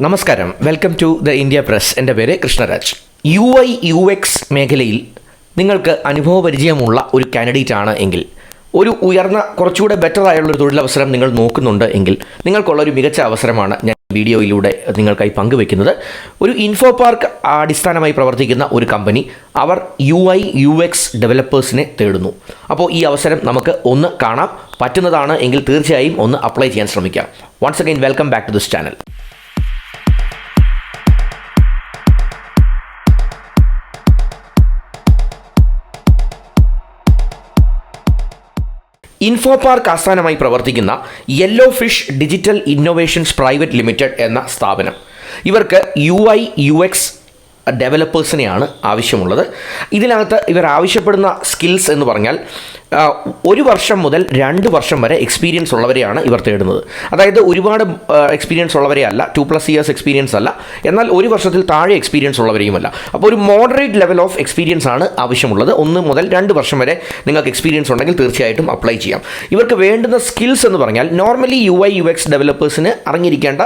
നമസ്കാരം, welcome to the India press. എൻ്റെ പേര് കൃഷ്ണരാജ്. UI/UX മേഖലയിൽ നിങ്ങൾക്ക് അനുഭവപരിചയമുള്ള ഒരു കാൻഡിഡേറ്റ് ആണ് എങ്കിൽ, ഒരു ഉയർന്ന കുറച്ചുകൂടെ ബെറ്റർ ആയുള്ളൊരു തൊഴിലവസരം നിങ്ങൾ നോക്കുന്നുണ്ട് എങ്കിൽ, നിങ്ങൾക്കുള്ളൊരു മികച്ച അവസരമാണ് ഞാൻ വീഡിയോയിലൂടെ നിങ്ങൾക്കായി പങ്കുവെക്കുന്നത്. ഒരു ഇൻഫോ പാർക്ക് അടിസ്ഥാനമായി പ്രവർത്തിക്കുന്ന ഒരു കമ്പനി അവർ UI/UX ഡെവലപ്പേഴ്സിനെ തേടുന്നു. അപ്പോൾ ഈ അവസരം നമുക്ക് ഒന്ന് കാണാം. പറ്റുന്നതാണ് എങ്കിൽ തീർച്ചയായും ഒന്ന് അപ്ലൈ ചെയ്യാൻ ശ്രമിക്കാം. Once again welcome back to this channel. Info park ആസ്ഥാനമായി പ്രവർത്തിക്കുന്ന yellow fish digital innovations private limited എന്ന സ്ഥാപനം, ഇവർക്ക് UI/UX ഡെവലപ്പേഴ്സിനെയാണ് ആവശ്യമുള്ളത്. ഇതിനകത്ത് ഇവർ ആവശ്യപ്പെടുന്ന സ്കിൽസ് എന്ന് പറഞ്ഞാൽ 1 വർഷം മുതൽ 2 വർഷം വരെ എക്സ്പീരിയൻസ് ഉള്ളവരെയാണ് ഇവർ തേടുന്നത്. അതായത് ഒരുപാട് എക്സ്പീരിയൻസ് ഉള്ളവരെ അല്ല, 2+ ഇയേഴ്സ് എക്സ്പീരിയൻസ് അല്ല, എന്നാൽ 1 വർഷത്തിൽ താഴെ എക്സ്പീരിയൻസ് ഉള്ളവരെയുമല്ല. അപ്പോൾ ഒരു മോഡറേറ്റ് ലെവൽ ഓഫ് എക്സ്പീരിയൻസ് ആണ് ആവശ്യമുള്ളത്. 1 മുതൽ 2 വർഷം വരെ നിങ്ങൾക്ക് എക്സ്പീരിയൻസ് ഉണ്ടെങ്കിൽ തീർച്ചയായിട്ടും അപ്ലൈ ചെയ്യാം. ഇവർക്ക് വേണ്ടുന്ന സ്കിൽസ് എന്ന് പറഞ്ഞാൽ നോർമലി UI/UX ഡെവലപ്പേഴ്സിന് അറിഞ്ഞിരിക്കേണ്ട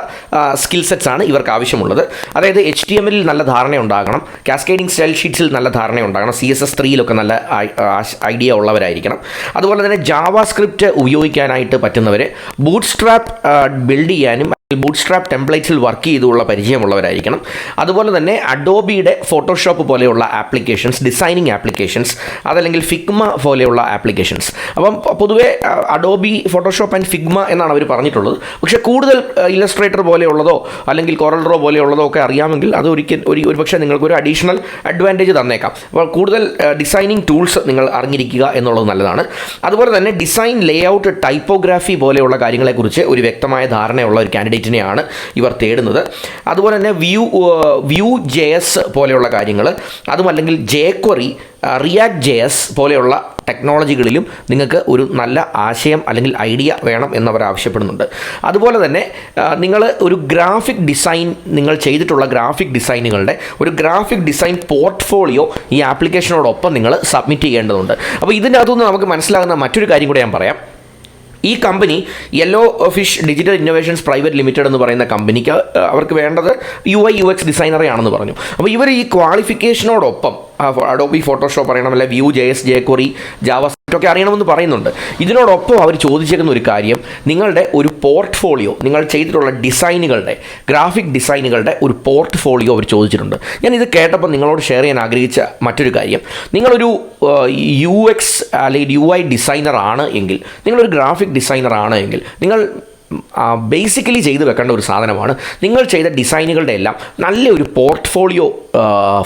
സ്കിൽ സെറ്റ്സ് ആണ് ഇവർക്ക് ആവശ്യമുള്ളത്. അതായത് HTML നല്ല ധാരണ ഉണ്ടാകണം, കാസ്കേഡിംഗ് സ്റ്റൈൽ ഷീറ്റ്സിൽ നല്ല ധാരണ ഉണ്ടാകണം, CSS 3 നല്ല ഐഡിയ ഉള്ളവരായിരിക്കണം. അതുപോലെ തന്നെ ജാവാസ്ക്രിപ്റ്റ് ഉപയോഗിക്കാനായിട്ട് പറ്റുന്നവർ, ബൂട്ട്സ്ട്രാപ്പ് ബിൽഡ് ചെയ്യാനും ബൂട്ട്സ്ട്രാപ്പ് ടെംപ്ലേറ്റ്സിൽ വർക്ക് ചെയ്തുള്ള പരിചയമുള്ളവരായിരിക്കണം. അതുപോലെ തന്നെ അഡോബിയുടെ ഫോട്ടോഷോപ്പ് പോലെയുള്ള ആപ്ലിക്കേഷൻസ്, ഡിസൈനിങ് ആപ്ലിക്കേഷൻസ്, അതല്ലെങ്കിൽ ഫിഗ്മ പോലെയുള്ള ആപ്ലിക്കേഷൻസ്. അപ്പം പൊതുവേ അഡോബി, ഫോട്ടോഷോപ്പ് ആൻഡ് ഫിഗ്മ എന്നാണ് അവർ പറഞ്ഞിട്ടുള്ളത്. പക്ഷേ കൂടുതൽ ഇല്ലസ്ട്രേറ്റർ പോലെയുള്ളതോ അല്ലെങ്കിൽ കോറൽ ഡ്രോ പോലെയുള്ളതോ ഒക്കെ അറിയാമെങ്കിൽ അത് ഒരു പക്ഷേ നിങ്ങൾക്കൊരു അഡീഷണൽ അഡ്വാൻറ്റേജ് തന്നേക്കാം. അപ്പോൾ കൂടുതൽ ഡിസൈനിങ് ടൂൾസ് നിങ്ങൾ അറിഞ്ഞിരിക്കുക എന്നുള്ളത് നല്ലതാണ്. അതുപോലെ തന്നെ ഡിസൈൻ, ലേഔട്ട്, ടൈപ്പോഗ്രാഫി പോലെയുള്ള കാര്യങ്ങളെക്കുറിച്ച് ഒരു വ്യക്തമായ ധാരണയുള്ള ഒരു കാൻഡിഡേറ്റ് ാണ് ഇവർ തേടുന്നത്. അതുപോലെ തന്നെ Vue.js പോലെയുള്ള കാര്യങ്ങൾ, അതുമല്ലെങ്കിൽ jQuery, React.js പോലെയുള്ള ടെക്നോളജികളിലും നിങ്ങൾക്ക് ഒരു നല്ല ആശയം അല്ലെങ്കിൽ ഐഡിയ വേണം എന്നവർ ആവശ്യപ്പെടുന്നുണ്ട്. അതുപോലെ തന്നെ നിങ്ങൾ ഒരു ഗ്രാഫിക് ഡിസൈൻ, നിങ്ങൾ ചെയ്തിട്ടുള്ള ഗ്രാഫിക് ഡിസൈനുകളുടെ ഒരു ഗ്രാഫിക് ഡിസൈൻ പോർട്ട്ഫോളിയോ ഈ ആപ്ലിക്കേഷനോടൊപ്പം നിങ്ങൾ സബ്മിറ്റ് ചെയ്യേണ്ടതുണ്ട്. അപ്പോൾ ഇതിനകത്തുനിന്ന് നമുക്ക് മനസ്സിലാകുന്ന മറ്റൊരു കാര്യം കൂടെ ഞാൻ പറയാം. ഈ company yellow fish digital innovations private limited എന്ന് പറയുന്ന കമ്പനിക്ക് അവർക്ക് വേണ്ടത് UI/UX ഡിസൈനറെയാണെന്ന് പറഞ്ഞു. അപ്പോൾ ഇവർ ഈ ക്വാളിഫിക്കേഷനോടൊപ്പം അഡോബി ഫോട്ടോഷോപ്പ് അറിയണം, അല്ലെങ്കിൽ Vue.js, jQuery, ജാവാസ്ക്രിപ്റ്റ് ഒക്കെ അറിയണമെന്ന് പറയുന്നുണ്ട്. ഇതിനോടൊപ്പം അവർ ചോദിച്ചിരിക്കുന്ന ഒരു കാര്യം, നിങ്ങളുടെ ഒരു പോർട്ട്ഫോളിയോ, നിങ്ങൾ ചെയ്തിട്ടുള്ള ഡിസൈനുകളുടെ, ഗ്രാഫിക് ഡിസൈനുകളുടെ ഒരു പോർട്ട്ഫോളിയോ അവർ ചോദിച്ചിട്ടുണ്ട്. ഞാൻ ഇത് കേട്ടപ്പോൾ നിങ്ങളോട് ഷെയർ ചെയ്യാൻ ആഗ്രഹിച്ച മറ്റൊരു കാര്യം, നിങ്ങളൊരു UX അല്ലെങ്കിൽ UI ഡിസൈനർ ആണ് എങ്കിൽ, നിങ്ങളൊരു ഗ്രാഫിക് ഡിസൈനർ ആണ് എങ്കിൽ, നിങ്ങൾ ബേസിക്കലി ചെയ്തു വെക്കേണ്ട ഒരു സാധനമാണ്, നിങ്ങൾ ചെയ്ത ഡിസൈനുകളുടെ എല്ലാം നല്ലൊരു പോർട്ട്ഫോളിയോ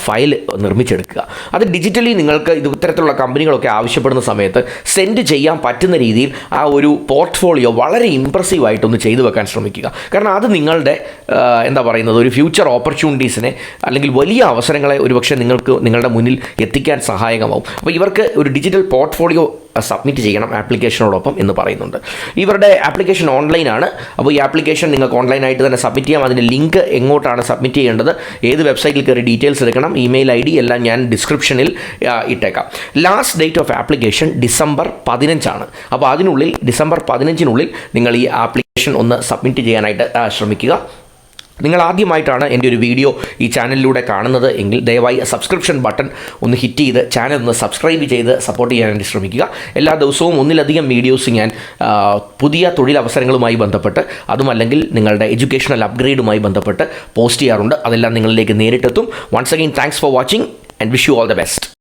ഫയൽ നിർമ്മിച്ചെടുക്കുക. അത് ഡിജിറ്റലി നിങ്ങൾക്ക് ഇത്തരത്തിലുള്ള കമ്പനികളൊക്കെ ആവശ്യപ്പെടുന്ന സമയത്ത് സെൻഡ് ചെയ്യാൻ പറ്റുന്ന രീതിയിൽ ആ ഒരു പോർട്ട്ഫോളിയോ വളരെ ഇമ്പ്രസീവായിട്ടൊന്ന് ചെയ്തു വെക്കാൻ ശ്രമിക്കുക. കാരണം അത് നിങ്ങളുടെ ഒരു ഫ്യൂച്ചർ ഓപ്പർച്യൂണിറ്റീസിനെ അല്ലെങ്കിൽ വലിയ അവസരങ്ങളെ ഒരുപക്ഷെ നിങ്ങളുടെ മുന്നിൽ എത്തിക്കാൻ സഹായകമാവും. അപ്പോൾ ഇവർക്ക് ഒരു ഡിജിറ്റൽ പോർട്ട്ഫോളിയോ സബ്മിറ്റ് ചെയ്യണം ആപ്ലിക്കേഷനോടൊപ്പം എന്ന് പറയുന്നുണ്ട്. ഇവരുടെ ആപ്ലിക്കേഷൻ ഓൺലൈനാണ്. അപ്പോൾ ഈ ആപ്ലിക്കേഷൻ നിങ്ങൾക്ക് ഓൺലൈനായിട്ട് തന്നെ സബ്മിറ്റ് ചെയ്യാം. അതിൻ്റെ ലിങ്ക് എങ്ങോട്ടാണ് സബ്മിറ്റ് ചെയ്യേണ്ടത്, ഏത് വെബ്സൈറ്റിൽ കയറി ഡീറ്റെയിൽസ് എടുക്കണം, ഇമെയിൽ ID എല്ലാം ഞാൻ ഡിസ്ക്രിപ്ഷനിൽ ഇട്ടേക്കാം. Last date of application December 15 അപ്പോൾ അതിനുള്ളിൽ December 15 നിങ്ങൾ ഈ ആപ്ലിക്കേഷൻ ഒന്ന് സബ്മിറ്റ് ചെയ്യാനായിട്ട് ശ്രമിക്കുക. നിങ്ങൾ ആദ്യമായിട്ടാണ് എൻ്റെ ഒരു വീഡിയോ ഈ ചാനലിലൂടെ കാണുന്നത് എങ്കിൽ ദയവായി സബ്സ്ക്രിപ്ഷൻ ബട്ടൺ ഒന്ന് ഹിറ്റ് ചെയ്ത് ചാനൽ ഒന്ന് സബ്സ്ക്രൈബ് ചെയ്ത് സപ്പോർട്ട് ചെയ്യാനായിട്ട് ശ്രമിക്കുക. എല്ലാ ദിവസവും 1-ലധികം വീഡിയോസ് ഞാൻ പുതിയ തൊഴിലവസരങ്ങളുമായി ബന്ധപ്പെട്ട്, അതുമല്ലെങ്കിൽ നിങ്ങളുടെ എഡ്യൂക്കേഷണൽ അപ്ഗ്രേഡുമായി ബന്ധപ്പെട്ട് പോസ്റ്റ് ചെയ്യാറുണ്ട്. അതെല്ലാം നിങ്ങളിലേക്ക് നേരിട്ടെത്തും. Once again thanks for watching and wish you all the best.